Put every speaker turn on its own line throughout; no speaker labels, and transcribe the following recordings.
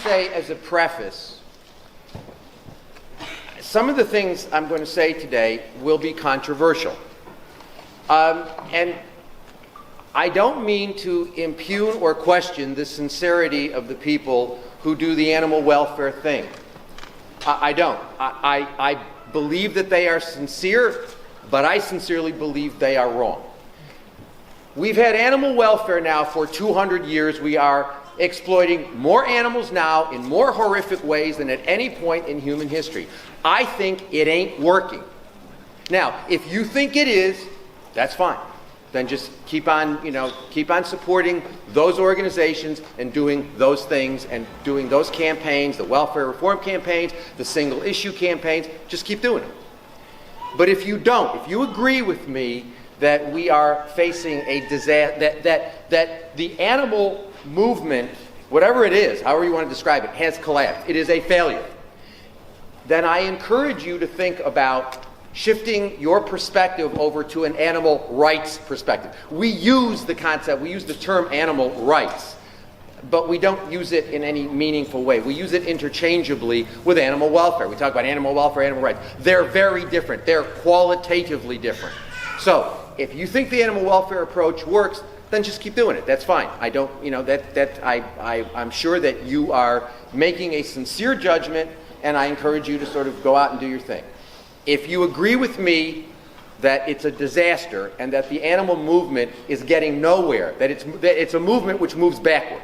say as a preface, some of the things I'm going to say today will be controversial. And I don't mean to impugn or question the sincerity of the people who do the animal welfare thing. I don't. I believe that they are sincere, but I sincerely believe they are wrong. We've had animal welfare now for 200 years. We are exploiting more animals now in more horrific ways than at any point in human history. I think it ain't working. Now, if you think it is, that's fine. Then just keep on supporting those organizations and doing those things and doing those campaigns, the welfare reform campaigns, the single issue campaigns. Just keep doing it. But if you don't, if you agree with me that we are facing a disaster, that the animal movement, whatever it is, however you want to describe it, has collapsed, it is a failure, then I encourage you to think about shifting your perspective over to an animal rights perspective. We use the concept, we use the term animal rights, but we don't use it in any meaningful way. We use it interchangeably with animal welfare. We talk about animal welfare, animal rights. They're very different. They're qualitatively different. So, if you think the animal welfare approach works, then just keep doing it. That's fine. I don't, I'm sure that you are making a sincere judgment, and I encourage you to sort of go out and do your thing. If you agree with me that it's a disaster and that the animal movement is getting nowhere, that it's a movement which moves backward,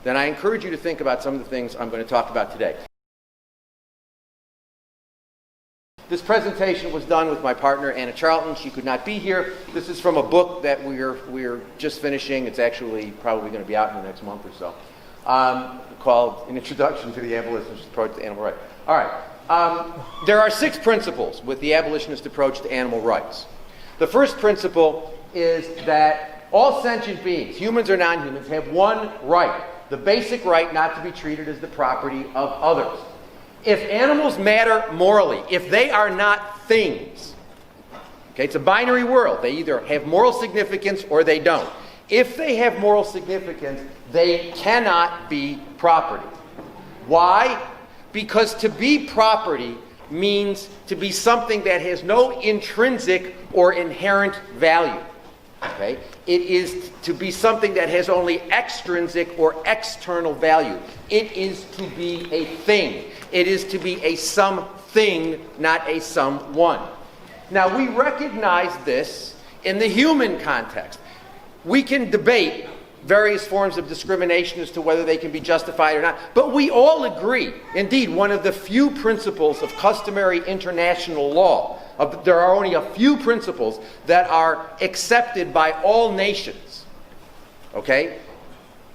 then I encourage you to think about some of the things I'm going to talk about today. This presentation was done with my partner, Anna Charlton. She could not be here. This is from a book that we're just finishing. It's actually probably going to be out in the next month or so, called An Introduction to the Abolitionist Approach to Animal Rights. All right. There are 6 principles with the abolitionist approach to animal rights. The first principle is that all sentient beings, humans or non-humans, have one right, the basic right not to be treated as the property of others. If animals matter morally, if they are not things, okay, it's a binary world. They either have moral significance or they don't. If they have moral significance, they cannot be property. Why? Because to be property means to be something that has no intrinsic or inherent value. Okay? It is to be something that has only extrinsic or external value. It is to be a thing. It is to be a something, not a someone. Now, we recognize this in the human context. We can debate various forms of discrimination as to whether they can be justified or not, but we all agree. Indeed, one of the few principles of customary international law, there are only a few principles that are accepted by all nations. Okay?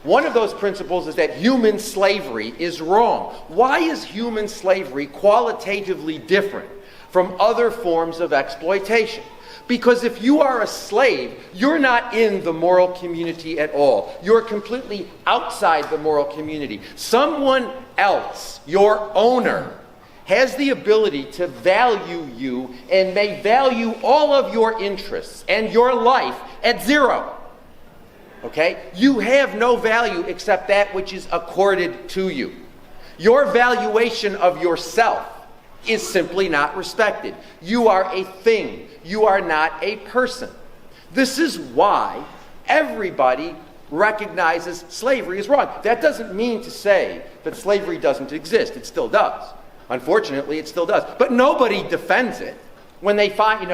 One of those principles is that human slavery is wrong. Why is human slavery qualitatively different from other forms of exploitation? Because if you are a slave, you're not in the moral community at all. You're completely outside the moral community. Someone else, your owner, has the ability to value you and may value all of your interests and your life at 0. Okay? You have no value except that which is accorded to you. Your valuation of yourself is simply not respected. You are a thing. You are not a person. This is why everybody recognizes slavery is wrong. That doesn't mean to say that slavery doesn't exist. It still does. Unfortunately, it still does. But nobody defends it. When they find,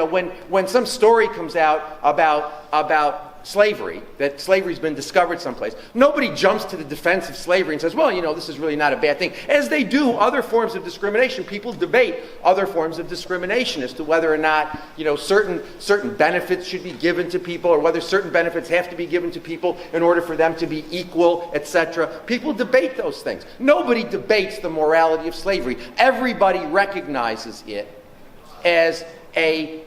when some story comes out about slavery, that slavery's been discovered someplace, nobody jumps to the defense of slavery and says, well, this is really not a bad thing. As they do other forms of discrimination, people debate other forms of discrimination as to whether or not, certain benefits should be given to people, or whether certain benefits have to be given to people in order for them to be equal, etc. People debate those things. Nobody debates the morality of slavery. Everybody recognizes it as a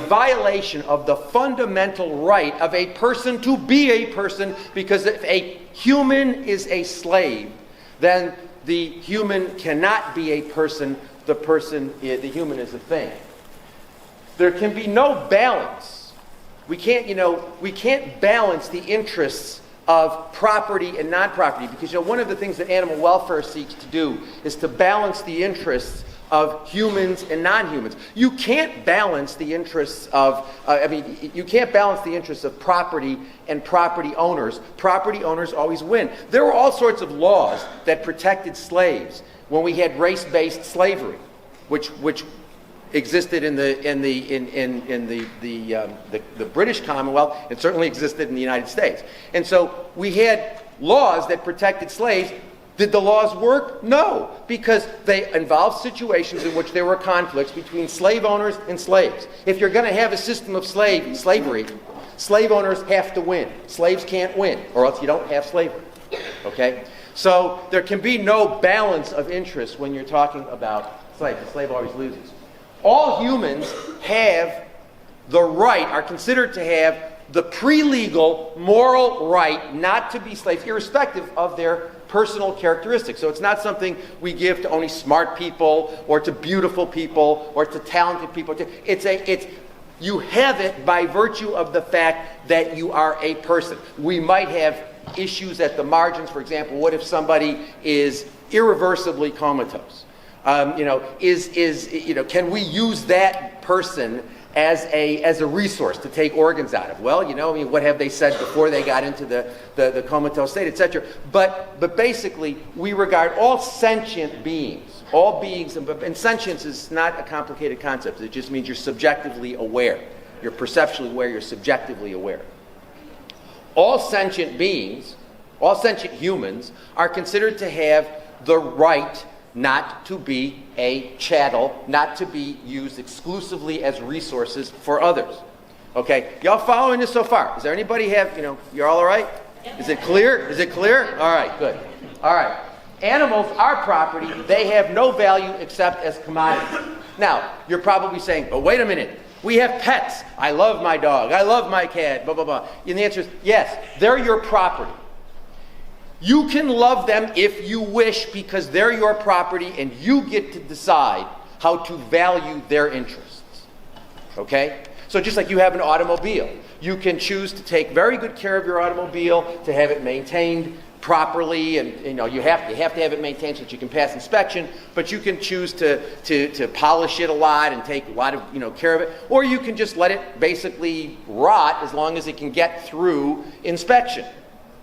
violation of the fundamental right of a person to be a person, because if a human is a slave, then the human cannot be a person. The human is a thing. There can be no balance. We can't balance the interests of property and non-property, because one of the things that animal welfare seeks to do is to balance the interests of humans and non-humans. You can't balance the interests of, you can't balance the interests of property and property owners. Property owners always win. There were all sorts of laws that protected slaves when we had race-based slavery, which existed in the British Commonwealth. It certainly existed in the United States. And so we had laws that protected slaves. Did the laws work? No, because they involved situations in which there were conflicts between slave owners and slaves. If you're going to have a system of slavery, slave owners have to win. Slaves can't win, or else you don't have slavery. Okay? So there can be no balance of interest when you're talking about slaves. The slave always loses. All humans have the right, are considered to have the pre-legal moral right not to be slaves, irrespective of their personal characteristics. So it's not something we give to only smart people or to beautiful people or to talented people. You have it by virtue of the fact that you are a person. We might have issues at the margins. For example, what if somebody is irreversibly comatose? Can we use that person as a resource to take organs out of? Well, what have they said before they got into the comatose state, etc. But basically, we regard all sentient beings, all beings, and sentience is not a complicated concept. It just means you're subjectively aware. You're perceptually aware, you're subjectively aware. All sentient beings, all sentient humans, are considered to have the right not to be a chattel, not to be used exclusively as resources for others. Okay, y'all following this so far? Does there anybody have, you're all right? Is it clear? Is it clear? All right, good. All right. Animals are property. They have no value except as commodities. Now, you're probably saying, oh, wait a minute. We have pets. I love my dog. I love my cat, blah, blah, blah. And the answer is, yes, they're your property. You can love them if you wish because they're your property and you get to decide how to value their interests. Okay? So just like you have an automobile, you can choose to take very good care of your automobile, to have it maintained properly, and you have to have it maintained so that you can pass inspection, but you can choose to polish it a lot and take a lot of care of it, or you can just let it basically rot as long as it can get through inspection.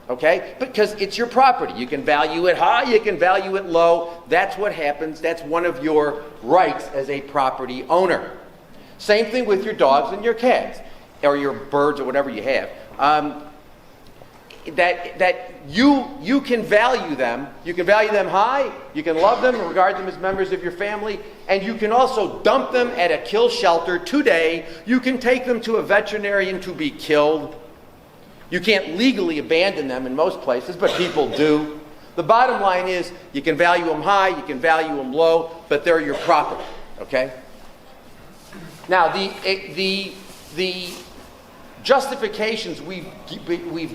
Okay? Because it's your property. You can value it high, you can value it low. That's what happens. That's one of your rights as a property owner. Same thing with your dogs and your cats, or your birds or whatever you have. That you can value them. You can value them high, you can love them and regard them as members of your family, and you can also dump them at a kill shelter today. You can take them to a veterinarian to be killed. You can't legally abandon them in most places, but people do. The bottom line is you can value them high, you can value them low, but they're your property. Okay? Now, the justifications we've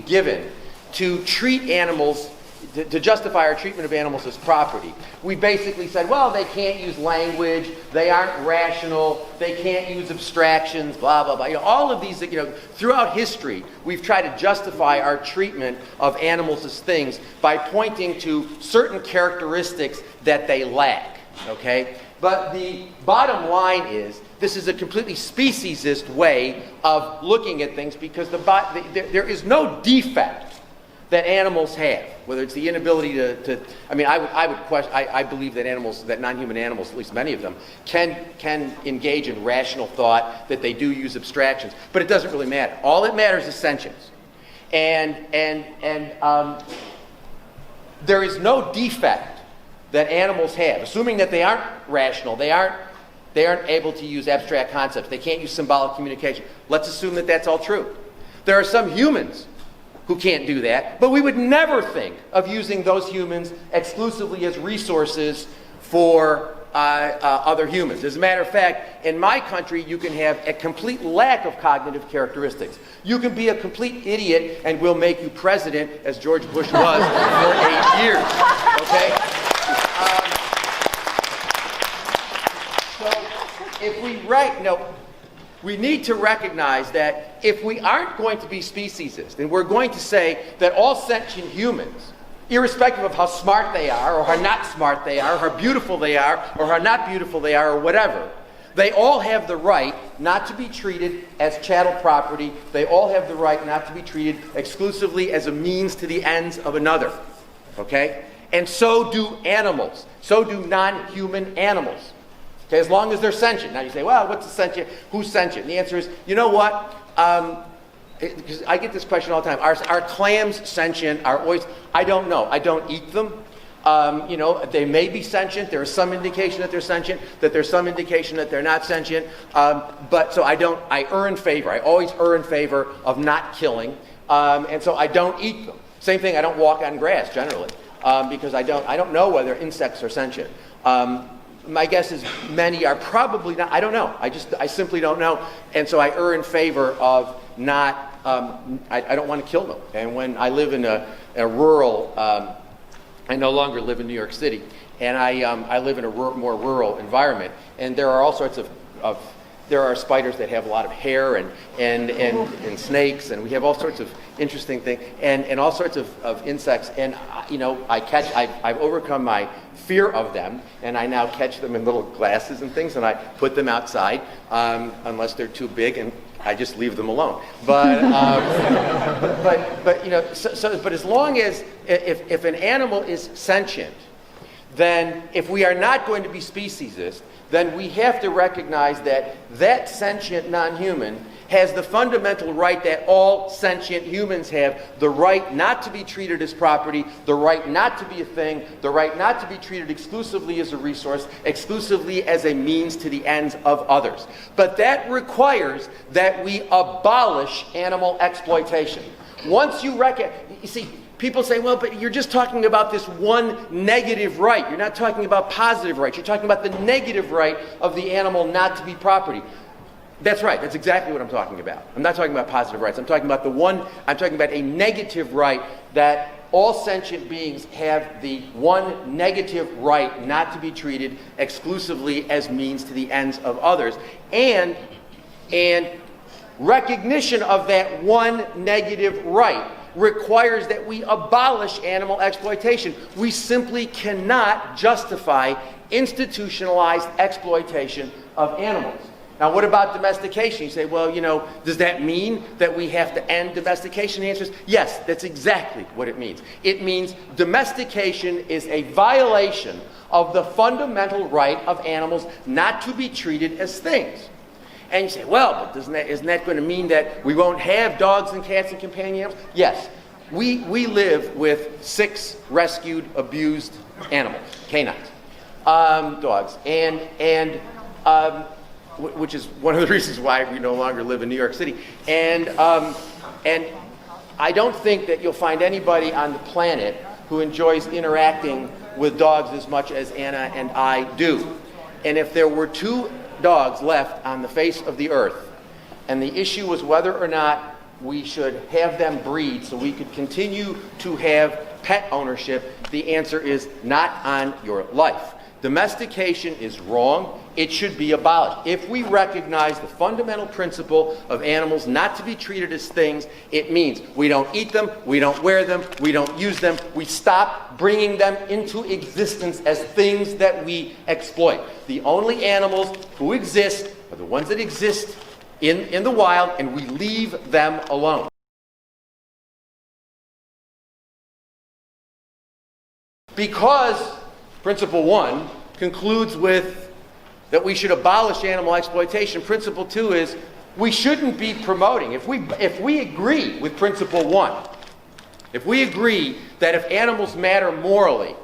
given to treat animals, to justify our treatment of animals as property, we basically said, well, they can't use language, they aren't rational, they can't use abstractions, blah, blah, blah. All of these, throughout history, we've tried to justify our treatment of animals as things by pointing to certain characteristics that they lack, okay? But the bottom line is, this is a completely speciesist way of looking at things because there is no defect that animals have, whether it's the inability to I believe that animals, that non-human animals, at least many of them, can engage in rational thought, that they do use abstractions, but it doesn't really matter. All that matters is sentience. And there is no defect that animals have, assuming that they aren't rational, they aren't able to use abstract concepts, they can't use symbolic communication. Let's assume that that's all true. There are some humans who can't do that, but we would never think of using those humans exclusively as resources for other humans. As a matter of fact, in my country, you can have a complete lack of cognitive characteristics. You can be a complete idiot, and we'll make you president, as George Bush was for 8 years. Okay? So, if we we need to recognize that if we aren't going to be speciesist, and we're going to say that all sentient humans, irrespective of how smart they are, or how not smart they are, or how beautiful they are, or how not beautiful they are, or whatever, they all have the right not to be treated as chattel property. They all have the right not to be treated exclusively as a means to the ends of another. Okay? And so do animals. So do non-human animals. Okay, as long as they're sentient. Now you say, well, what's a sentient? Who's sentient? And the answer is, you know what? Because I get this question all the time. Are clams sentient? Are oysters? I don't know. I don't eat them. They may be sentient. There is some indication that they're sentient, that there's some indication that they're not sentient. But so I err in favor. I always err in favor of not killing. And so I don't eat them. Same thing, I don't walk on grass generally, because I don't know whether insects are sentient. My guess is many are probably not. I don't know. I simply don't know. And so I err in favor of not, I don't want to kill them. And when I live in a rural, I no longer live in New York City, and I live in a more rural environment, and there are all sorts of there are spiders that have a lot of hair and snakes, and we have all sorts of interesting things, and all sorts of insects, and I've overcome my fear of them, and I now catch them in little glasses and things, and I put them outside, unless they're too big, and I just leave them alone. But but as long as if an animal is sentient, then if we are not going to be speciesist, then we have to recognize that that sentient non-human has the fundamental right that all sentient humans have, the right not to be treated as property, the right not to be a thing, the right not to be treated exclusively as a resource, exclusively as a means to the ends of others. But that requires that we abolish animal exploitation. Once you see, people say, well, but you're just talking about this one negative right. You're not talking about positive rights. You're talking about the negative right of the animal not to be property. That's right. That's exactly what I'm talking about. I'm not talking about positive rights. I'm talking about a negative right that all sentient beings have the one negative right not to be treated exclusively as means to the ends of others. And recognition of that one negative right requires that we abolish animal exploitation. We simply cannot justify institutionalized exploitation of animals. Now, what about domestication? You say, well, does that mean that we have to end domestication? The answer is yes, that's exactly what it means. It means domestication is a violation of the fundamental right of animals not to be treated as things. And you say, well, but isn't that going to mean that we won't have dogs and cats and companion animals? Yes. We live with 6 rescued, abused animals, canines, dogs, and which is one of the reasons why we no longer live in New York City. And I don't think that you'll find anybody on the planet who enjoys interacting with dogs as much as Anna and I do. And if there were 2 dogs left on the face of the earth, and the issue was whether or not we should have them breed so we could continue to have pet ownership, the answer is not on your life. Domestication is wrong. It should be abolished. If we recognize the fundamental principle of animals not to be treated as things, it means we don't eat them, we don't wear them, we don't use them, we stop bringing them into existence as things that we exploit. The only animals who exist are the ones that exist in the wild, and we leave them alone. Because Principle 1 concludes with that we should abolish animal exploitation. Principle 2 is we shouldn't be promoting. If we agree with Principle 1, if we agree that if animals matter morally,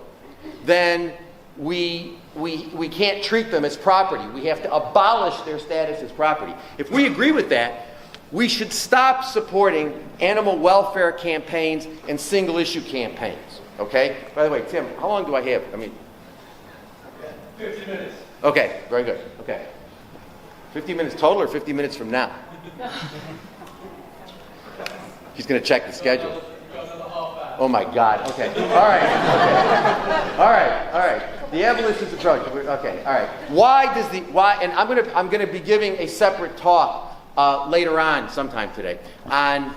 then we can't treat them as property. We have to abolish their status as property. If we agree with that, we should stop supporting animal welfare campaigns and single-issue campaigns. Okay? By the way, Tim, how long do I have?
50 minutes.
Okay, very good. Okay. 50 minutes total or 50 minutes from now? He's going to check the schedule. Oh my God. Okay. All right. Okay. All right. The abolitionist approach. Okay, all right. Why? And I'm gonna be giving a separate talk later on, sometime today, on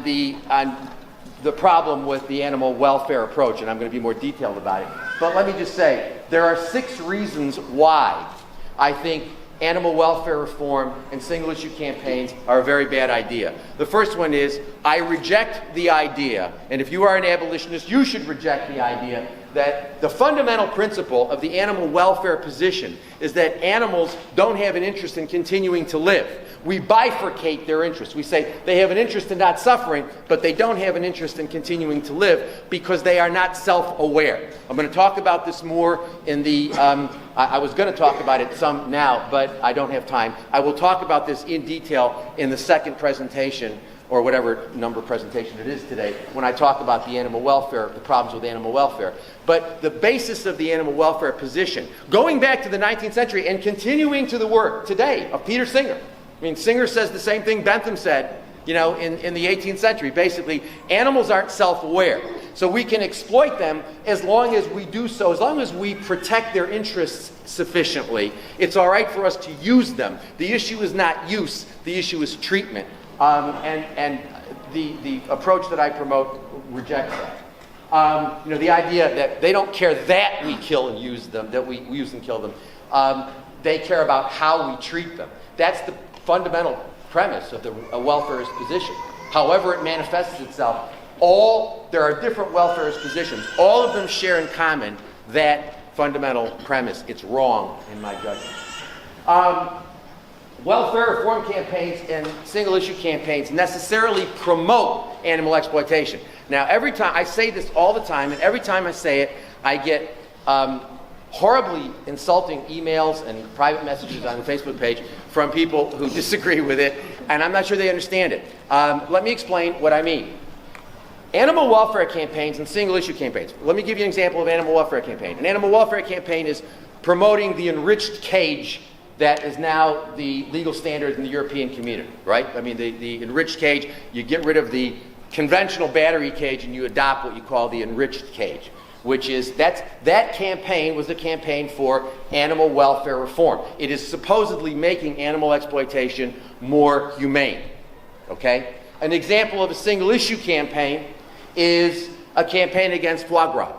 the problem with the animal welfare approach, and I'm going to be more detailed about it. But let me just say, there are 6 reasons why I think animal welfare reform and single-issue campaigns are a very bad idea. The first one is, I reject the idea, and if you are an abolitionist, you should reject the idea that the fundamental principle of the animal welfare position is that animals don't have an interest in continuing to live. We bifurcate their interests. We say they have an interest in not suffering, but they don't have an interest in continuing to live because they are not self-aware. I'm going to talk about this more in the, I was going to talk about it some now, but I don't have time. I will talk about this in detail in the second presentation, or whatever number presentation it is today, when I talk about the animal welfare, the problems with animal welfare. But the basis of the animal welfare position, going back to the 19th century and continuing to the work today of Peter Singer. I mean, Singer says the same thing Bentham said, you know, in the 18th century. Basically, animals aren't self-aware. So we can exploit them as long as we do so, as long as we protect their interests sufficiently. It's all right for us to use them. The issue is not use, the issue is treatment. And the approach that I promote rejects that. You know, the idea that they don't care that we kill and use them, that we use and kill them. They care about how we treat them. That's the fundamental premise of the welfarist position. However it manifests itself, there are different welfarist positions. All of them share in common that fundamental premise. It's wrong, in my judgment. Welfare reform campaigns and single-issue campaigns necessarily promote animal exploitation. Now, every time, I say this all the time, and every time I say it, I get horribly insulting emails and private messages on the Facebook page from people who disagree with it, and I'm not sure they understand it. Let me explain what I mean. Animal welfare campaigns and single-issue campaigns. Let me give you an example of an animal welfare campaign. An animal welfare campaign is promoting the enriched cage that is now the legal standard in the European community, right? I mean, the enriched cage, you get rid of the conventional battery cage and you adopt what you call the enriched cage, which is, that campaign was a campaign for animal welfare reform. It is supposedly making animal exploitation more humane, okay? An example of a single-issue campaign is a campaign against foie gras.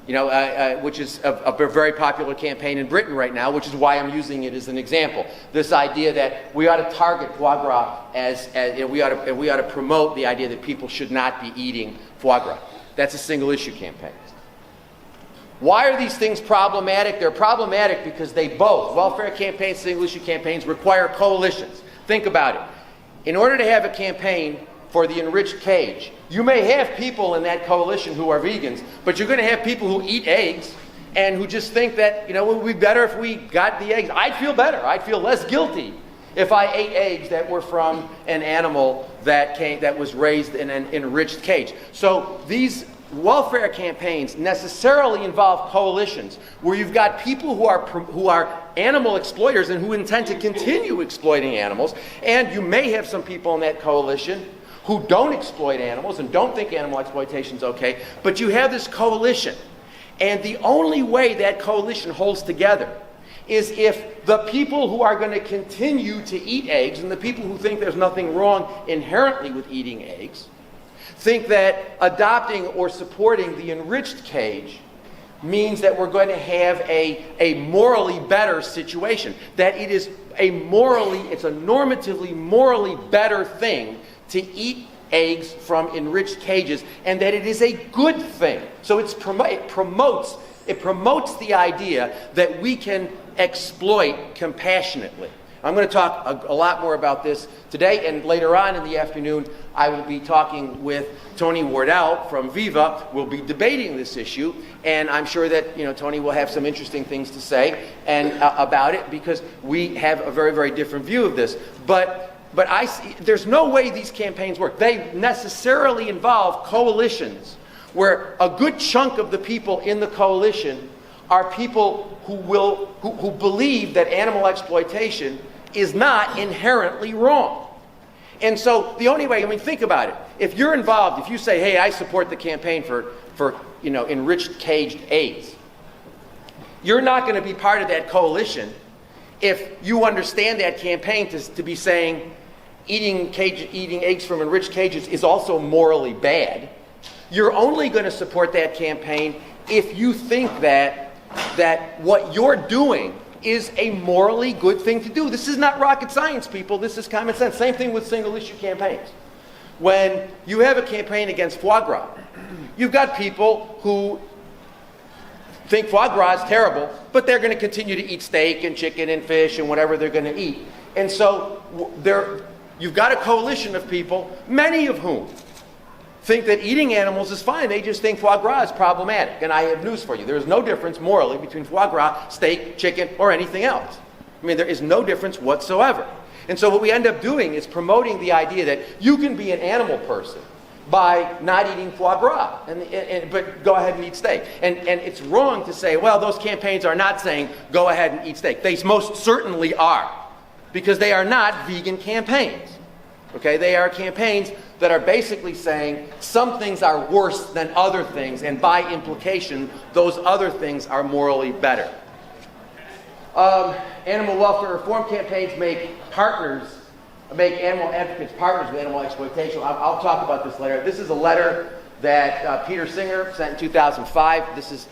You know, which is a very popular campaign in Britain right now, which is why I'm using it as an example. This idea that we ought to target foie gras we ought to promote the idea that people should not be eating foie gras. That's a single-issue campaign. Why are these things problematic? They're problematic because they both, welfare campaigns, single-issue campaigns, require coalitions. Think about it. In order to have a campaign for the enriched cage, you may have people in that coalition who are vegans, but you're going to have people who eat eggs and who just think that, you know, it would be better if we got the eggs. I'd feel better. I'd feel less guilty if I ate eggs that were from an animal that was raised in an enriched cage. So these welfare campaigns necessarily involve coalitions where you've got people who are animal exploiters and who intend to continue exploiting animals, and you may have some people in that coalition who don't exploit animals and don't think animal exploitation is okay, but you have this coalition. And the only way that coalition holds together is if the people who are going to continue to eat eggs, and the people who think there's nothing wrong inherently with eating eggs, think that adopting or supporting the enriched cage means that we're going to have a morally better situation, that it's a normatively morally better thing to eat eggs from enriched cages, and that it is a good thing. So it promotes the idea that we can exploit compassionately. I'm going to talk a lot more about this today, and later on in the afternoon I will be talking with Tony Wardell from Viva. We'll be debating this issue, and I'm sure that Tony will have some interesting things to say about it, because we have a very, very different view of this. But I see, there's no way these campaigns work. They necessarily involve coalitions where a good chunk of the people in the coalition are people who believe that animal exploitation is not inherently wrong. And so the only way, think about it. If you're involved, if you say, hey, I support the campaign for enriched caged eggs, You're not going to be part of that coalition if you understand that campaign to be saying eating eggs from enriched cages is also morally bad. You're only going to support that campaign if you think that what you're doing is a morally good thing to do. This is not rocket science, people. This is common sense. Same thing with single-issue campaigns. When you have a campaign against foie gras, you've got people who think foie gras is terrible, but they're going to continue to eat steak and chicken and fish and whatever they're going to eat. And so you've got a coalition of people, many of whom think that eating animals is fine. They just think foie gras is problematic. And I have news for you. There is no difference morally between foie gras, steak, chicken, or anything else. I mean, there is no difference whatsoever. And so what we end up doing is promoting the idea that you can be an animal person by not eating foie gras, but go ahead and eat steak. And it's wrong to say, well, those campaigns are not saying go ahead and eat steak. They most certainly are, because they are not vegan campaigns. Okay, they are campaigns that are basically saying some things are worse than other things, and by implication, those other things are morally better. Animal welfare reform campaigns make animal advocates partners with animal exploitation. I'll talk about this later. This is a letter that Peter Singer sent in 2005. This is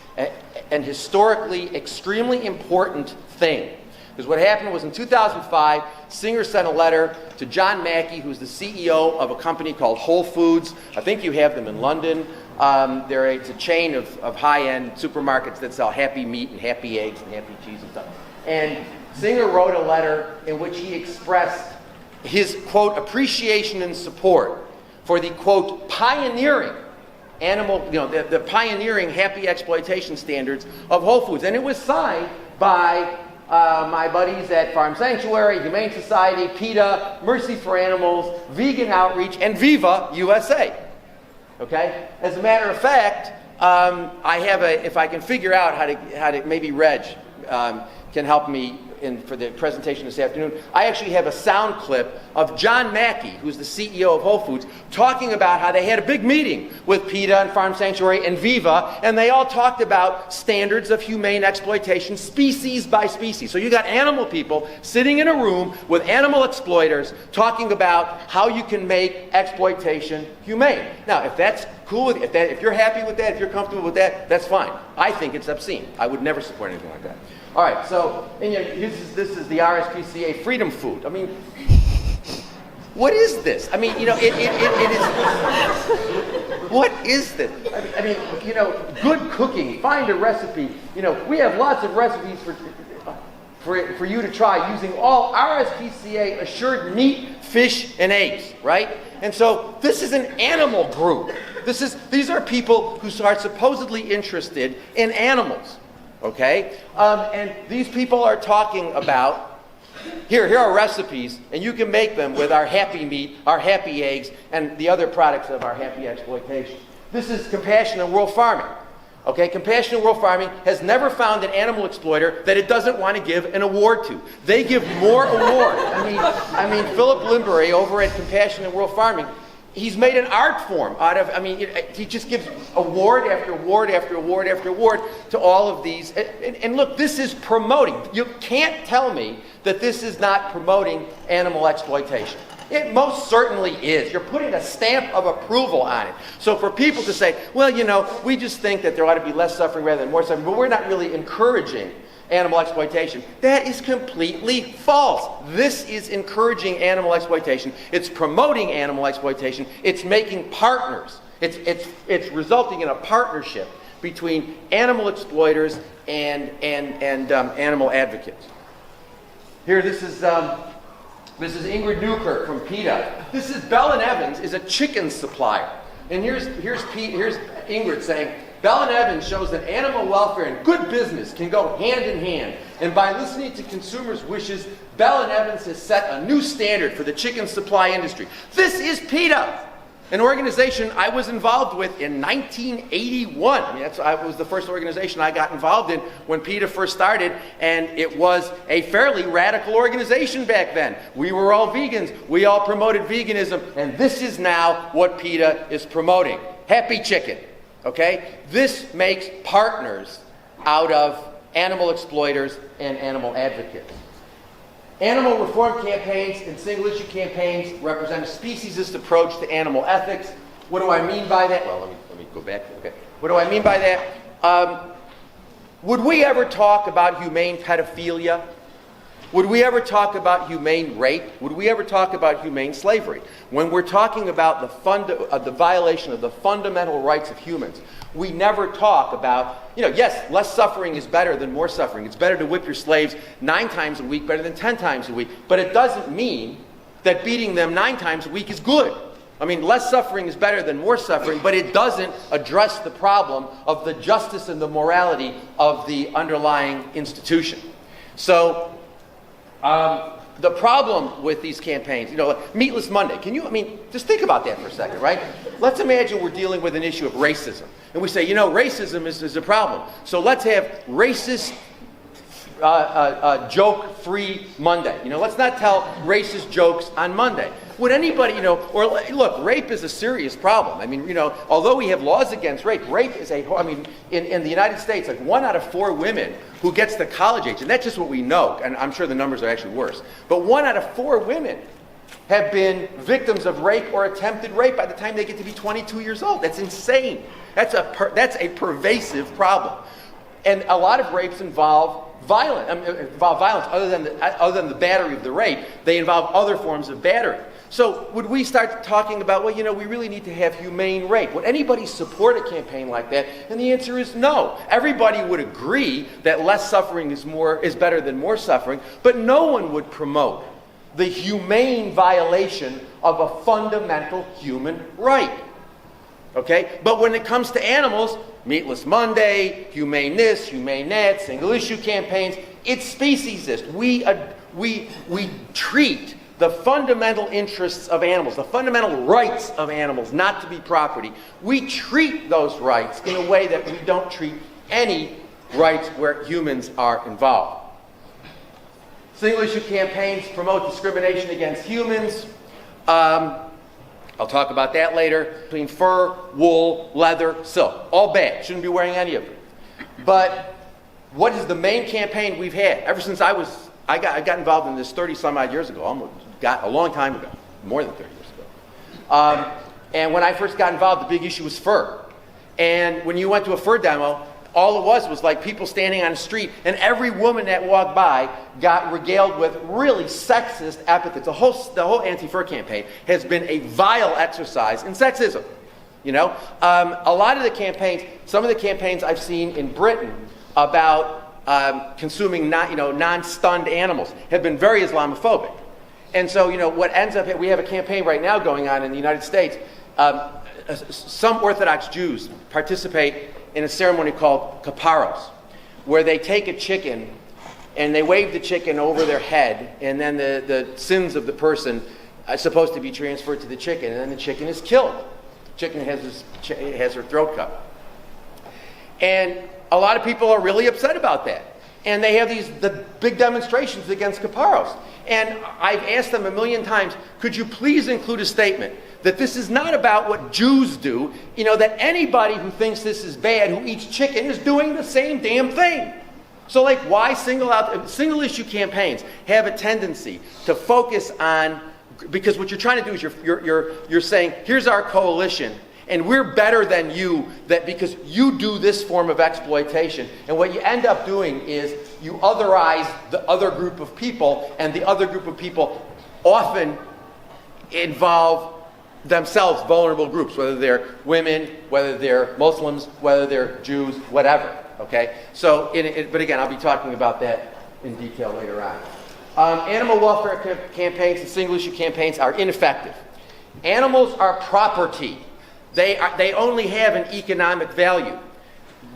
an historically extremely important thing. Because what happened was in 2005, Singer sent a letter to John Mackey, who's the CEO of a company called Whole Foods. I think you have them in London. It's a chain of high-end supermarkets that sell happy meat and happy eggs and happy cheese and stuff. And Singer wrote a letter in which he expressed his, quote, appreciation and support for the, quote, pioneering the pioneering happy exploitation standards of Whole Foods. And it was signed by my buddies at Farm Sanctuary, Humane Society, PETA, Mercy for Animals, Vegan Outreach, and Viva USA. Okay? As a matter of fact, I have if I can figure out how to maybe Reg can help me for the presentation this afternoon. I actually have a sound clip of John Mackey, who's the CEO of Whole Foods, talking about how they had a big meeting with PETA and Farm Sanctuary and Viva, and they all talked about standards of humane exploitation, species by species. So you got animal people sitting in a room with animal exploiters talking about how you can make exploitation humane. Now, if that's cool with you, if you're happy with that, if you're comfortable with that, that's fine. I think it's obscene. I would never support anything like that. All right, so this is the RSPCA Freedom Food. I mean, what is this? I mean, it is. What is this? I mean, good cooking. Find a recipe. We have lots of recipes for you to try using all RSPCA assured meat, fish, and eggs, right? And so this is an animal group. These are people who are supposedly interested in animals. Okay? And these people are talking about, here are recipes, and you can make them with our happy meat, our happy eggs, and the other products of our happy exploitation. This is Compassionate World Farming. Okay? Compassionate World Farming has never found an animal exploiter that it doesn't want to give an award to. They give more awards. I mean, Philip Limbury over at Compassionate World Farming, he's made an art form out of, he just gives award after award after award after award to all of these. And look, this is promoting. You can't tell me that this is not promoting animal exploitation. It most certainly is. You're putting a stamp of approval on it. So for people to say, well, we just think that there ought to be less suffering rather than more suffering, but we're not really encouraging animal exploitation. That is completely false. This is encouraging animal exploitation. It's promoting animal exploitation. It's making partners. It's resulting in a partnership between animal exploiters and animal advocates. Here, this is Ingrid Newkirk from PETA. This is Bell and Evans is a chicken supplier, and here's Ingrid saying, Bell and Evans shows that animal welfare and good business can go hand in hand. And by listening to consumers' wishes, Bell and Evans has set a new standard for the chicken supply industry. This is PETA, an organization I was involved with in 1981. That was the first organization I got involved in when PETA first started, and it was a fairly radical organization back then. We were all vegans. We all promoted veganism, and this is now what PETA is promoting. Happy chicken. Okay? This makes partners out of animal exploiters, and animal advocates. Animal reform campaigns and single-issue campaigns represent a speciesist approach to animal ethics. What do I mean by that? Well, let me go back. Okay. What do I mean by that? Would we ever talk about humane pedophilia? Would we ever talk about humane rape? Would we ever talk about humane slavery? When we're talking about the violation of the fundamental rights of humans, we never talk about, yes, less suffering is better than more suffering. It's better to whip your slaves 9 times a week better than 10 times a week. But it doesn't mean that beating them 9 times a week is good. I mean, less suffering is better than more suffering, but it doesn't address the problem of the justice and the morality of the underlying institution. So, the problem with these campaigns, like Meatless Monday, just think about that for a second, right? Let's imagine we're dealing with an issue of racism. And we say, racism is a problem. So let's have racist, joke-free Monday. Let's not tell racist jokes on Monday. Would anybody, look, rape is a serious problem. Although we have laws against rape is in the United States, like 1 out of 4 women who gets to college age, and that's just what we know, and I'm sure the numbers are actually worse, but 1 out of 4 women have been victims of rape or attempted rape by the time they get to be 22 years old. That's insane. That's a pervasive problem. And a lot of rapes involve violence other than the battery of the rape. They involve other forms of battery. So would we start talking about, we really need to have humane rape? Would anybody support a campaign like that? And the answer is no. Everybody would agree that less suffering is better than more suffering, but no one would promote the humane violation of a fundamental human right. Okay? But when it comes to animals, Meatless Monday, humane this, humane that, single-issue campaigns, it's speciesist. We treat the fundamental interests of animals, the fundamental rights of animals not to be property, we treat those rights in a way that we don't treat any rights where humans are involved. Single-issue campaigns promote discrimination against humans. I'll talk about that later. Between fur, wool, leather, silk. All bad. Shouldn't be wearing any of them. But what is the main campaign we've had? Ever since I got involved in this 30-some-odd years ago, a long time ago, more than 30 years ago. And when I first got involved, the big issue was fur. And when you went to a fur demo, all it was like people standing on the street, and every woman that walked by got regaled with really sexist epithets. The whole anti-fur campaign has been a vile exercise in sexism. A lot of the campaigns, some of the campaigns I've seen in Britain about consuming non-stunned animals have been very Islamophobic. And so, what ends up, we have a campaign right now going on in the United States. Some Orthodox Jews participate in a ceremony called kaparos, where they take a chicken and they wave the chicken over their head, and then the sins of the person are supposed to be transferred to the chicken, and then the chicken is killed. The chicken has her throat cut. And a lot of people are really upset about that. And they have the big demonstrations against kaparos. And I've asked them a million times, could you please include a statement that this is not about what Jews do, that anybody who thinks this is bad, who eats chicken, is doing the same damn thing. So why single-issue campaigns have a tendency to focus on, because what you're trying to do is you're saying, here's our coalition, and we're better than you because you do this form of exploitation. And what you end up doing is you otherize the other group of people, and the other group of people often involve themselves vulnerable groups, whether they're women, whether they're Muslims, whether they're Jews, whatever. Okay? So, but again, I'll be talking about that in detail later on. Animal welfare campaigns and single-issue campaigns are ineffective. Animals are property. They only have an economic value.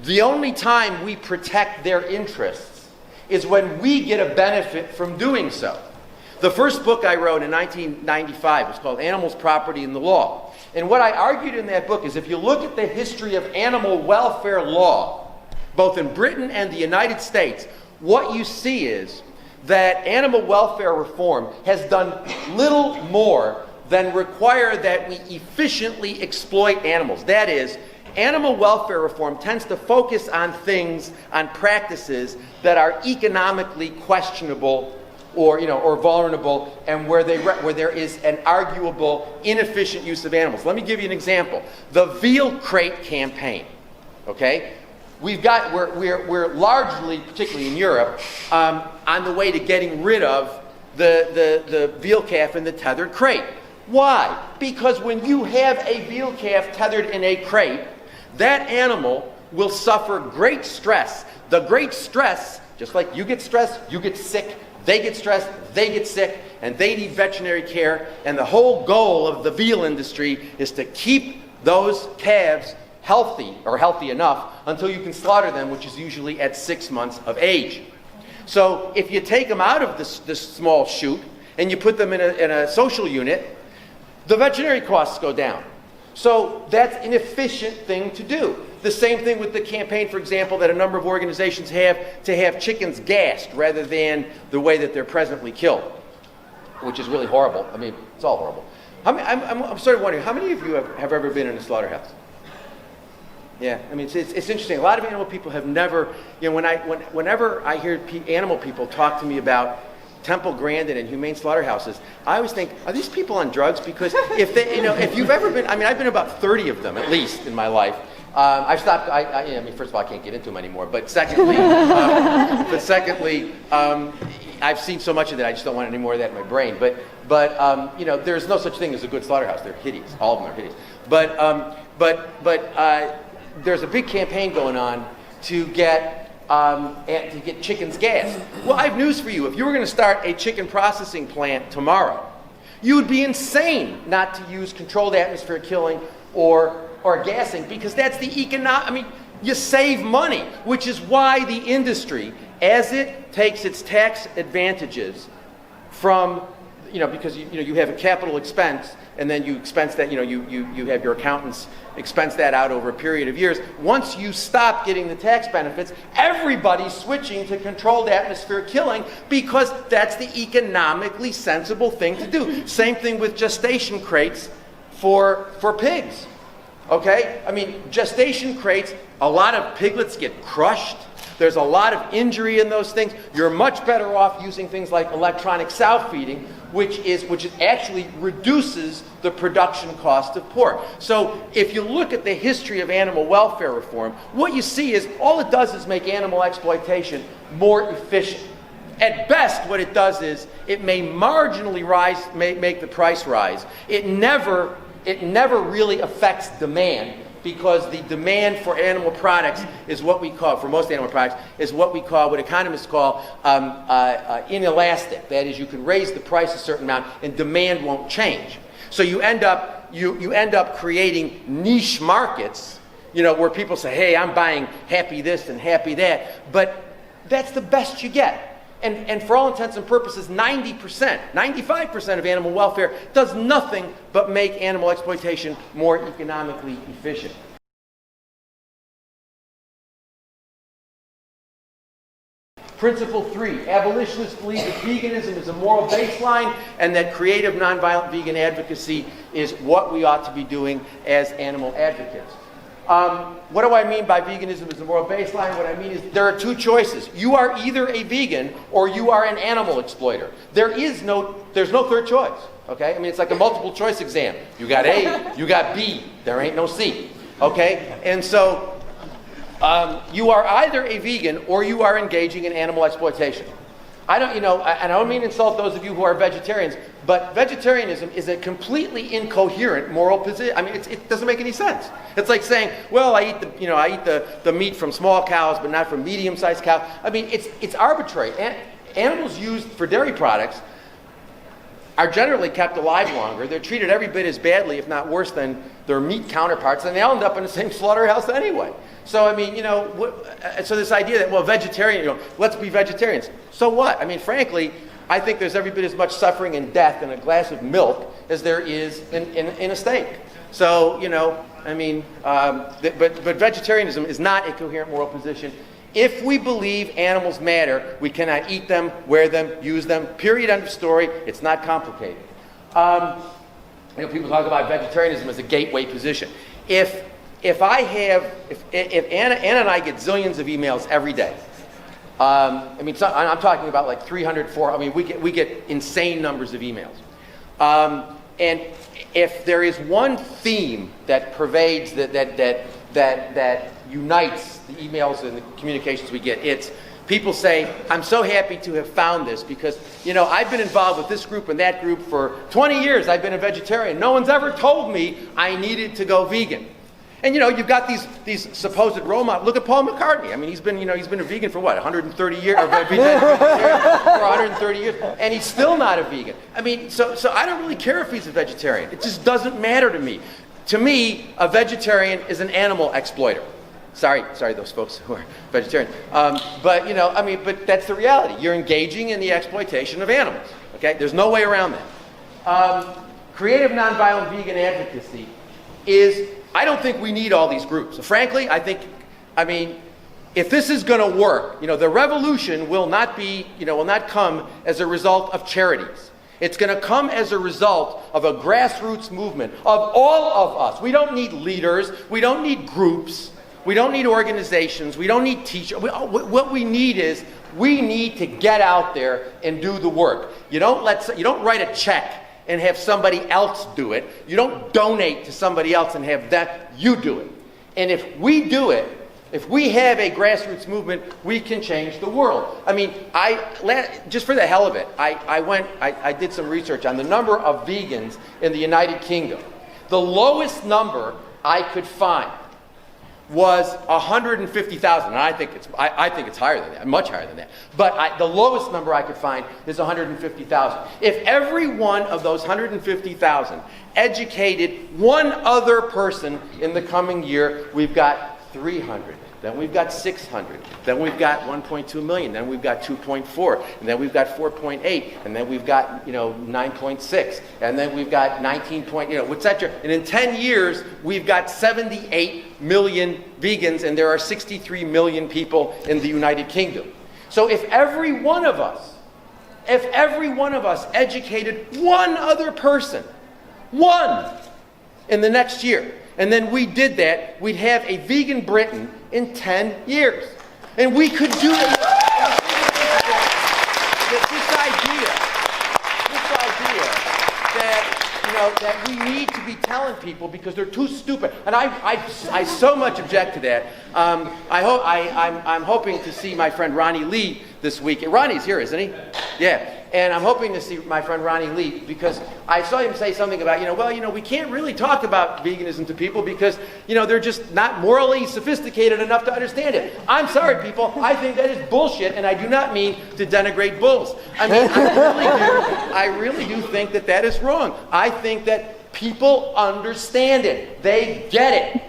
The only time we protect their interests is when we get a benefit from doing so. The first book I wrote in 1995 was called Animals, Property, and the Law. And what I argued in that book is if you look at the history of animal welfare law, both in Britain and the United States, what you see is that animal welfare reform has done little more than require that we efficiently exploit animals. That is, Animal welfare reform tends to focus on things, on practices that are economically questionable or vulnerable, and where there is an arguable inefficient use of animals. Let me give you an example. The veal crate campaign. Okay, we're largely, particularly in Europe, on the way to getting rid of the veal calf in the tethered crate. Why? Because when you have a veal calf tethered in a crate, that animal will suffer great stress. The great stress, just like you get stressed, you get sick, they get stressed, they get sick, and they need veterinary care. And the whole goal of the veal industry is to keep those calves healthy, or healthy enough, until you can slaughter them, which is usually at 6 months of age. So if you take them out of this small chute and you put them in a social unit, the veterinary costs go down. So that's an efficient thing to do. The same thing with the campaign, for example, that a number of organizations have to have chickens gassed rather than the way that they're presently killed, which is really horrible. I mean, it's all horrible. I'm sort of wondering, how many of you have ever been in a slaughterhouse? Yeah, I mean, it's interesting. A lot of animal people have never, whenever I hear animal people talk to me about Temple Grandin and humane slaughterhouses, I always think, are these people on drugs? Because if you've ever been, I've been about 30 of them at least in my life. I've stopped. First of all, I can't get into them anymore. But secondly, I've seen so much of that, I just don't want any more of that in my brain. But there's no such thing as a good slaughterhouse. They're hideous. All of them are hideous. But there's a big campaign going on to get chickens gassed. Well, I have news for you. If you were going to start a chicken processing plant tomorrow, you would be insane not to use controlled atmospheric killing or gassing, because that's the you save money, which is why the industry, as it takes its tax advantages from, because you have a capital expense, and then you expense that, you have your accountants expense that out over a period of years. Once you stop getting the tax benefits, everybody's switching to controlled atmospheric killing, because that's the economically sensible thing to do. Same thing with gestation crates for pigs. Okay? Gestation crates, a lot of piglets get crushed. There's a lot of injury in those things. You're much better off using things like electronic sow feeding, which actually reduces the production cost of pork. So if you look at the history of animal welfare reform, what you see is all it does is make animal exploitation more efficient. At best, what it does is it may marginally make the price rise. It never really affects demand, because the demand for animal products is what we call, for most animal products, is what economists call inelastic. That is, you can raise the price a certain amount and demand won't change. So you end up creating niche markets, where people say, hey, I'm buying happy this and happy that, but that's the best you get. And for all intents and purposes, 95% of animal welfare does nothing but make animal exploitation more economically efficient. Principle 3, abolitionists believe that veganism is a moral baseline and that creative, nonviolent vegan advocacy is what we ought to be doing as animal advocates. What do I mean by veganism is a moral baseline? What I mean is there are two choices. You are either a vegan or you are an animal exploiter. There's no third choice. Okay? It's like a multiple choice exam. You got A, you got B. There ain't no C. Okay? And so you are either a vegan or you are engaging in animal exploitation. I don't mean to insult those of you who are vegetarians, but vegetarianism is a completely incoherent moral position. It doesn't make any sense. It's like saying, well, I eat the meat from small cows, but not from medium-sized cows. It's arbitrary. Animals used for dairy products are generally kept alive longer. They're treated every bit as badly, if not worse, than their meat counterparts, and they all end up in the same slaughterhouse anyway. So, so this idea that, well, vegetarian, let's be vegetarians. So what? Frankly, I think there's every bit as much suffering and death in a glass of milk as there is in a steak. So, but vegetarianism is not a coherent moral position. If we believe animals matter, we cannot eat them, wear them, use them. Period. End of story. It's not complicated. People talk about vegetarianism as a gateway position. If if Anna and I get zillions of emails every day. I mean, I'm talking about like 300, 400. I mean, we get insane numbers of emails. And if there is one theme that pervades, that unites the emails and the communications we get, it's people say, I'm so happy to have found this because, I've been involved with this group and that group for 20 years. I've been a vegetarian. No one's ever told me I needed to go vegan. And you've got these supposed role models. Look at Paul McCartney. I mean, he's been a vegan for what, 130 years, or vegetarian for 130 years, and he's still not a vegan. I mean, so I don't really care if he's a vegetarian. It just doesn't matter to me. To me, a vegetarian is an animal exploiter. Sorry, those folks who are vegetarian. But that's the reality. You're engaging in the exploitation of animals. Okay, there's no way around that. Creative nonviolent vegan advocacy is. I don't think we need all these groups. Frankly, if this is going to work, the revolution will not come as a result of charities. It's going to come as a result of a grassroots movement of all of us. We don't need leaders. We don't need groups. We don't need organizations. We don't need teachers. What we need is we need to get out there and do the work. You don't write a check and have somebody else do it. You don't donate to somebody else and have you do it. And if we do it, if we have a grassroots movement, we can change the world. I mean, just for the hell of it, I did some research on the number of vegans in the United Kingdom. The lowest number I could find was 150,000, and I think it's higher than that, much higher than that. But the lowest number I could find is 150,000. If every one of those 150,000 educated one other person in the coming year, we've got 300. Then we've got 600. Then we've got 1.2 million. Then we've got 2.4. And then we've got 4.8. And then we've got 9.6. And then we've got 19. etc. And in 10 years, we've got 78 million vegans, and there are 63 million people in the United Kingdom. So if every one of us educated one other person, one, in the next year, and then we did that, we'd have a vegan Britain in 10 years. And we could do it. That we need to be telling people because they're too stupid. And I so much object to that. I'm hoping to see my friend Ronnie Lee this week. Ronnie's here, isn't he? Yeah. And I'm hoping to see my friend Ronnie Lee because I saw him say something about, we can't really talk about veganism to people because, they're just not morally sophisticated enough to understand it. I'm sorry, people. I think that is bullshit, and I do not mean to denigrate bulls. I mean, I really do think that is wrong. I think that people understand it. They get it.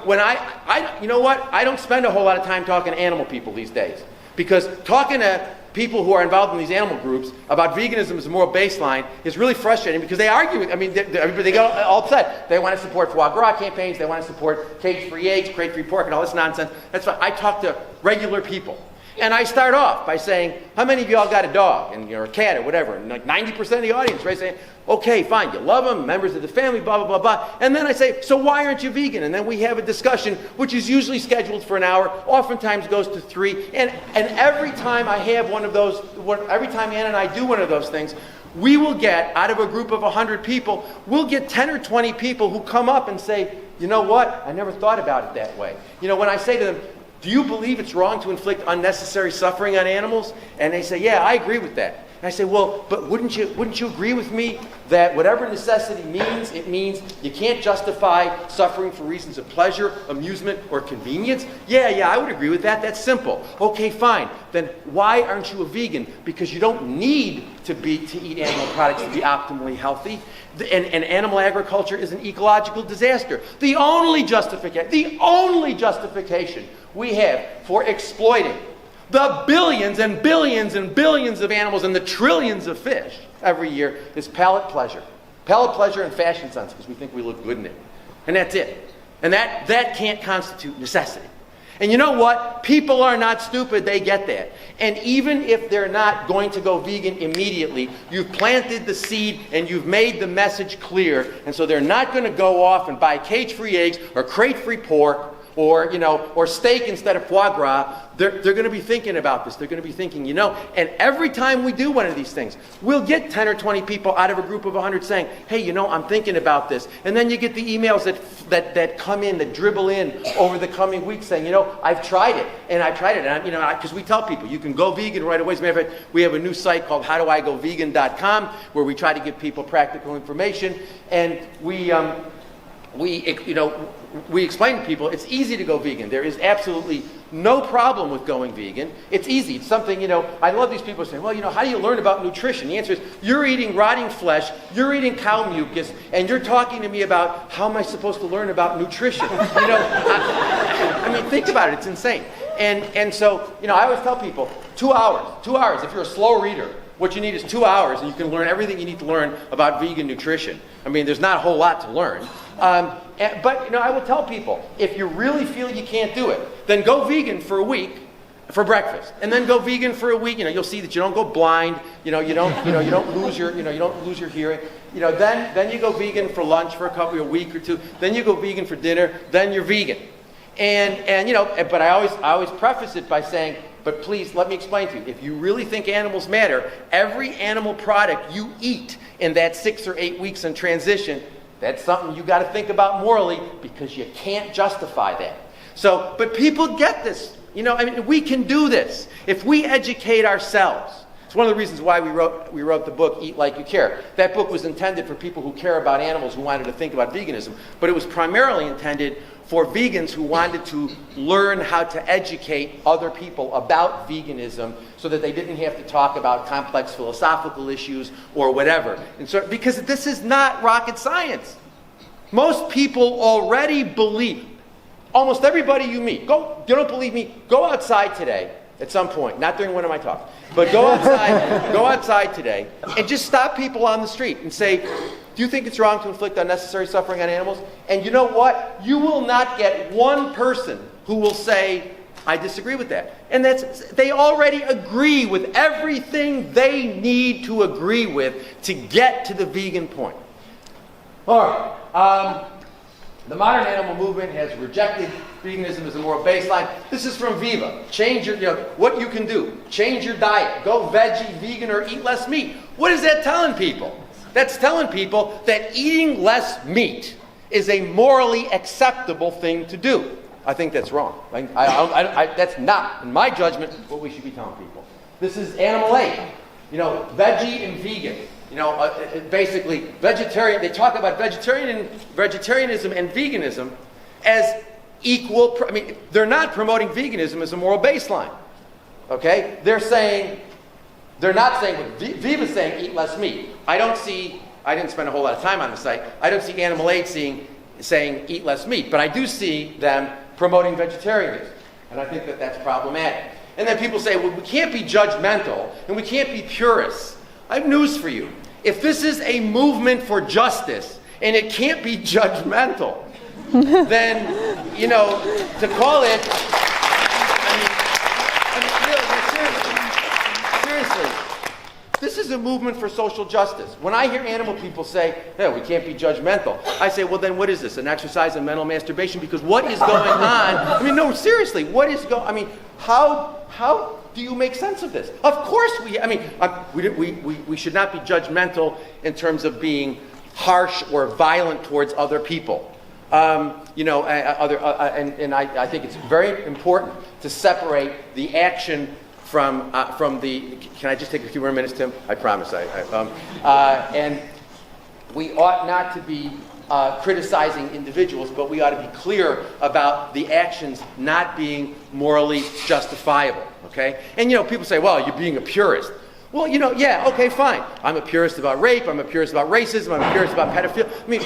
When I don't spend a whole lot of time talking to animal people these days because talking to people who are involved in these animal groups about veganism as a moral baseline is really frustrating because they argue with, they get all upset. They want to support foie gras campaigns, they want to support cage-free eggs, crate-free pork, and all this nonsense. That's fine. I talk to regular people. And I start off by saying, how many of y'all got a dog or a cat or whatever? And like 90% of the audience, right, saying, okay, fine, you love them, members of the family, blah, blah, blah, blah. And then I say, so why aren't you vegan? And then we have a discussion, which is usually scheduled for an hour, oftentimes goes to 3. And every time I have one of those, every time Anna and I do one of those things, we will get, out of a group of 100 people, we'll get 10 or 20 people who come up and say, you know what, I never thought about it that way. When I say to them, do you believe it's wrong to inflict unnecessary suffering on animals? And they say, yeah, I agree with that. And I say, well, but wouldn't you agree with me that whatever necessity means, it means you can't justify suffering for reasons of pleasure, amusement, or convenience? Yeah, I would agree with that. That's simple. Okay, fine. Then why aren't you a vegan? Because you don't need to eat animal products to be optimally healthy. And animal agriculture is an ecological disaster. The only justification we have for exploiting the billions and billions and billions of animals and the trillions of fish every year is palate pleasure. Palate pleasure and fashion sense because we think we look good in it. And that's it. And that can't constitute necessity. And you know what? People are not stupid. They get that. And even if they're not going to go vegan immediately, you've planted the seed and you've made the message clear. And so they're not going to go off and buy cage-free eggs or crate-free pork or, or steak instead of foie gras. They're going to be thinking about this. They're going to be thinking, and every time we do one of these things, we'll get 10 or 20 people out of a group of 100 saying, hey, I'm thinking about this. And then you get the emails that come in, that dribble in over the coming weeks saying, I've tried it. And because we tell people, you can go vegan right away. As a matter of fact, we have a new site called hodoigovegan.com where we try to give people practical information. And we explain to people it's easy to go vegan. There is absolutely no problem with going vegan. It's easy. It's something, I love these people saying, well, how do you learn about nutrition? The answer is, you're eating rotting flesh, you're eating cow mucus, and you're talking to me about how am I supposed to learn about nutrition? I mean, think about it. It's insane. And so, I always tell people, 2 hours. 2 hours. If you're a slow reader, what you need is 2 hours, and you can learn everything you need to learn about vegan nutrition. I mean, there's not a whole lot to learn. But I will tell people, if you really feel you can't do it, then go vegan for a week for breakfast, and then go vegan for a week. You'll see that you don't go blind. You don't lose your hearing. Then you go vegan for lunch for a week or two. Then you go vegan for dinner. Then you're vegan. But I always preface it by saying, but please let me explain to you. If you really think animals matter, every animal product you eat in that 6 or 8 weeks in transition, that's something you got to think about morally, because you can't justify that. So, but people get this. We can do this if we educate ourselves. It's one of the reasons why we wrote the book, Eat Like You Care. That book was intended for people who care about animals, who wanted to think about veganism, but it was primarily intended for vegans who wanted to learn how to educate other people about veganism so that they didn't have to talk about complex philosophical issues or whatever. And so, because this is not rocket science. Most people already believe. Almost everybody you meet, you don't believe me, go outside today at some point, not during one of my talks, but go outside today and just stop people on the street and say, do you think it's wrong to inflict unnecessary suffering on animals? And you know what? You will not get one person who will say, I disagree with that. And they already agree with everything they need to agree with to get to the vegan point. All right. The modern animal movement has rejected veganism as a moral baseline. This is from Viva. Change what you can do. Change your diet. Go veggie, vegan, or eat less meat. What is that telling people? That's telling people that eating less meat is a morally acceptable thing to do. I think that's wrong. That's not, in my judgment, what we should be telling people. This is animal aid. Veggie and vegan. Basically, vegetarian. They talk about vegetarianism and veganism as equal. They're not promoting veganism as a moral baseline. Okay, they're not saying what Viva's saying. Eat less meat. I didn't spend a whole lot of time on the site. I don't see Animal Aid saying eat less meat, but I do see them promoting vegetarianism, and I think that that's problematic. And then people say, well, we can't be judgmental and we can't be purists. I have news for you. If this is a movement for justice and it can't be judgmental, then, to call it, seriously, this is a movement for social justice. When I hear animal people say, we can't be judgmental, I say, well, then what is this, an exercise in mental masturbation? Because what is going on? No, seriously, what is going, how do you make sense of this? Of course we should not be judgmental in terms of being harsh or violent towards other people. I think it's very important to separate the action from the. Can I just take a few more minutes, Tim? I promise. And we ought not to be criticizing individuals, but we ought to be clear about the actions not being morally justifiable. Okay? And people say, well, you're being a purist. Well, yeah, okay, fine. I'm a purist about rape. I'm a purist about racism. I'm a purist about pedophilia.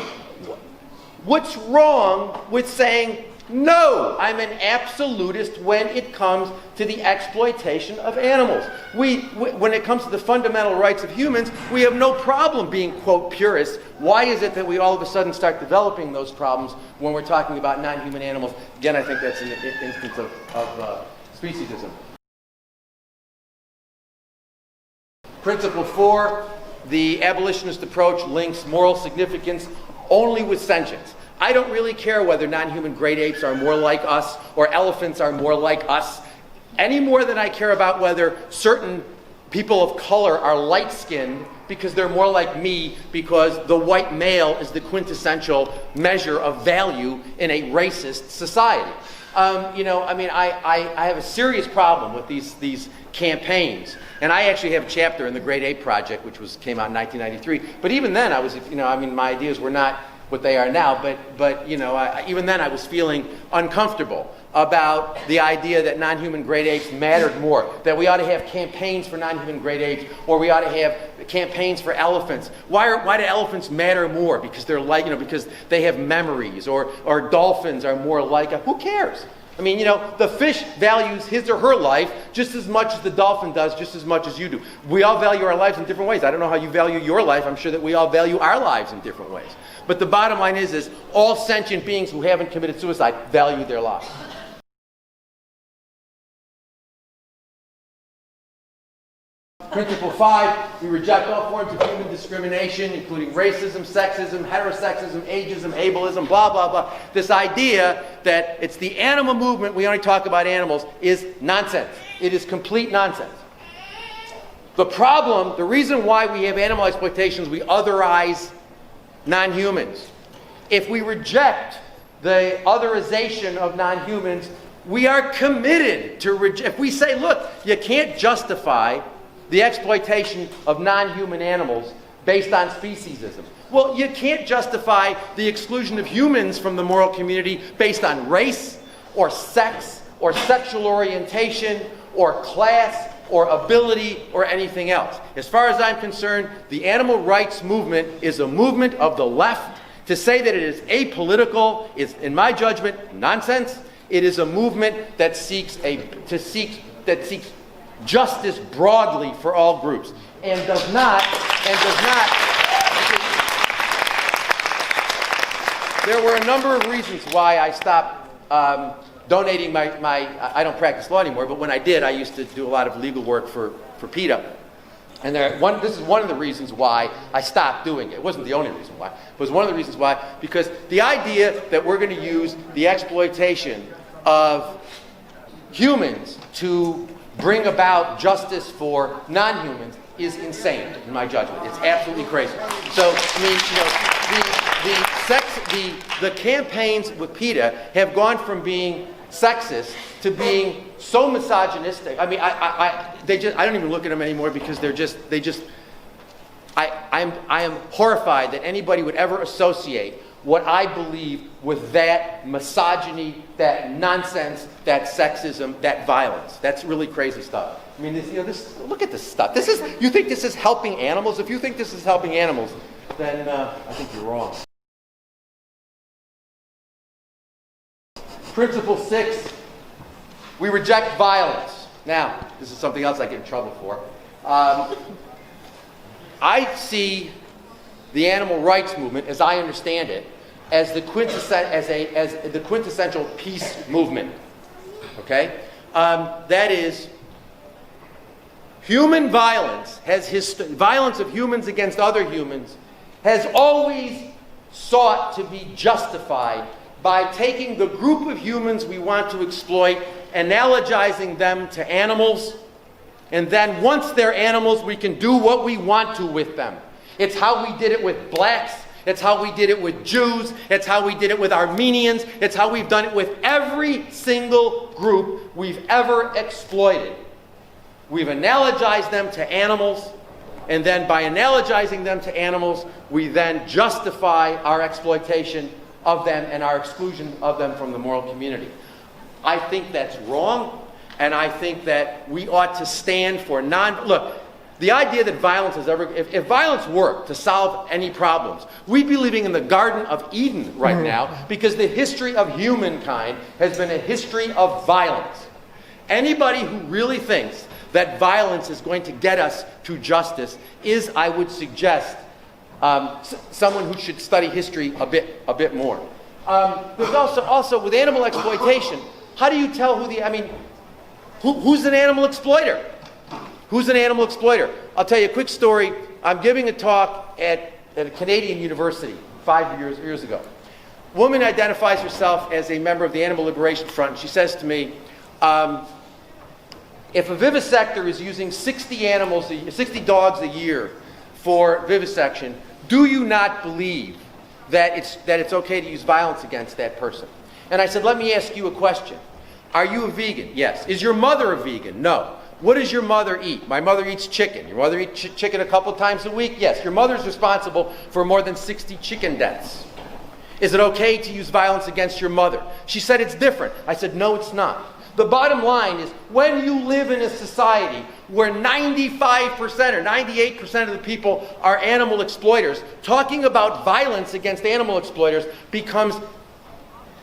What's wrong with saying No, I'm an absolutist when it comes to the exploitation of animals. When it comes to the fundamental rights of humans, we have no problem being, quote, purists. Why is it that we all of a sudden start developing those problems when we're talking about non-human animals? Again, I think that's an instance of speciesism. Principle 4, the abolitionist approach links moral significance only with sentience. I don't really care whether non-human great apes are more like us or elephants are more like us, any more than I care about whether certain people of color are light-skinned because they're more like me, because the white male is the quintessential measure of value in a racist society. I have a serious problem with these campaigns. And I actually have a chapter in the Great Ape Project, which came out in 1993. But even then, my ideas were not what they are now. But even then, I was feeling uncomfortable about the idea that non-human great apes mattered more, that we ought to have campaigns for non-human great apes, or we ought to have campaigns for elephants. Why do elephants matter more? Because they're because they have memories, or dolphins are more like us. Who cares? I mean, the fish values his or her life just as much as the dolphin does, just as much as you do. We all value our lives in different ways. I don't know how you value your life. I'm sure that we all value our lives in different ways. But the bottom line is all sentient beings who haven't committed suicide value their lives. Principle 5, we reject all forms of human discrimination, including racism, sexism, heterosexism, ageism, ableism, blah, blah, blah. This idea that it's the animal movement, we only talk about animals, is nonsense. It is complete nonsense. The problem, the reason why we have animal exploitations, we otherize non-humans. If we reject the otherization of non-humans, we are committed to if we say, look, you can't justify the exploitation of non-human animals based on speciesism. Well, you can't justify the exclusion of humans from the moral community based on race, or sex, or sexual orientation, or class, or ability, or anything else. As far as I'm concerned, the animal rights movement is a movement of the left. To say that it is apolitical is, in my judgment, nonsense. It is a movement that seeks justice broadly for all groups, and does not. There were a number of reasons why I stopped donating I don't practice law anymore, but when I did, I used to do a lot of legal work for PETA. And this is one of the reasons why I stopped doing it. It wasn't the only reason why. It was one of the reasons why, because the idea that we're going to use the exploitation of humans to bring about justice for non-humans is insane, in my judgment. It's absolutely crazy. So, the campaigns with PETA have gone from being sexist to being so misogynistic. I mean, I don't even look at them anymore because I am horrified that anybody would ever associate what I believe with that misogyny, that nonsense, that sexism, that violence. That's really crazy stuff. I mean, look at this stuff. You think this is helping animals? If you think this is helping animals, then I think you're wrong. Principle 6, we reject violence. Now, this is something else I get in trouble for. I see the animal rights movement, as I understand it, as the quintessential peace movement. Okay? That is, human violence violence of humans against other humans has always sought to be justified by taking the group of humans we want to exploit, analogizing them to animals, and then once they're animals, we can do what we want to with them. It's how we did it with blacks. It's how we did it with Jews. It's how we did it with Armenians. It's how we've done it with every single group we've ever exploited. We've analogized them to animals, and then by analogizing them to animals, we then justify our exploitation of them and our exclusion of them from the moral community. I think that's wrong, and I think that we ought to stand for look, The idea that violence has ever, if violence worked to solve any problems, we'd be living in the Garden of Eden right now, because the history of humankind has been a history of violence. Anybody who really thinks that violence is going to get us to justice is, I would suggest, someone who should study history a bit more. There's also with animal exploitation, how do you tell who's an animal exploiter? Who's an animal exploiter? I'll tell you a quick story. I'm giving a talk at a Canadian university 5 years ago. A woman identifies herself as a member of the Animal Liberation Front, and she says to me, if a vivisector is using 60 dogs a year for vivisection, do you not believe that it's okay to use violence against that person? And I said, let me ask you a question. Are you a vegan? Yes. Is your mother a vegan? No. What does your mother eat? My mother eats chicken. Your mother eats chicken a couple times a week? Yes. Your mother's responsible for more than 60 chicken deaths. Is it okay to use violence against your mother? She said it's different. I said, no, it's not. The bottom line is, when you live in a society where 95% or 98% of the people are animal exploiters, talking about violence against animal exploiters becomes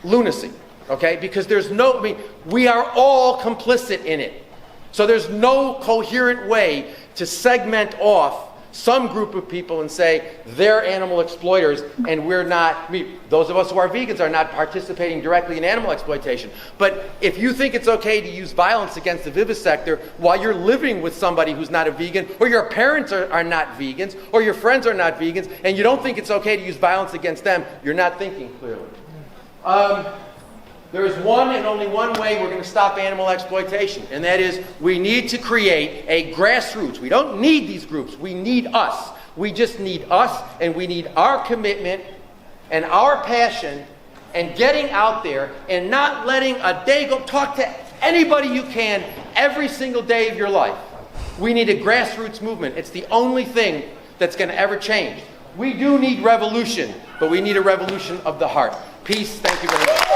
lunacy, okay? Because we are all complicit in it. So there's no coherent way to segment off some group of people and say they're animal exploiters and we're not. Those of us who are vegans are not participating directly in animal exploitation. But if you think it's okay to use violence against the vivisector while you're living with somebody who's not a vegan, or your parents are not vegans, or your friends are not vegans, and you don't think it's okay to use violence against them, you're not thinking clearly. There is one and only one way we're going to stop animal exploitation, and that is we need to create a grassroots. We don't need these groups. We need us. We just need us, and we need our commitment and our passion and getting out there and not letting a day go. Talk to anybody you can every single day of your life. We need a grassroots movement. It's the only thing that's going to ever change. We do need revolution, but we need a revolution of the heart. Peace. Thank you very much.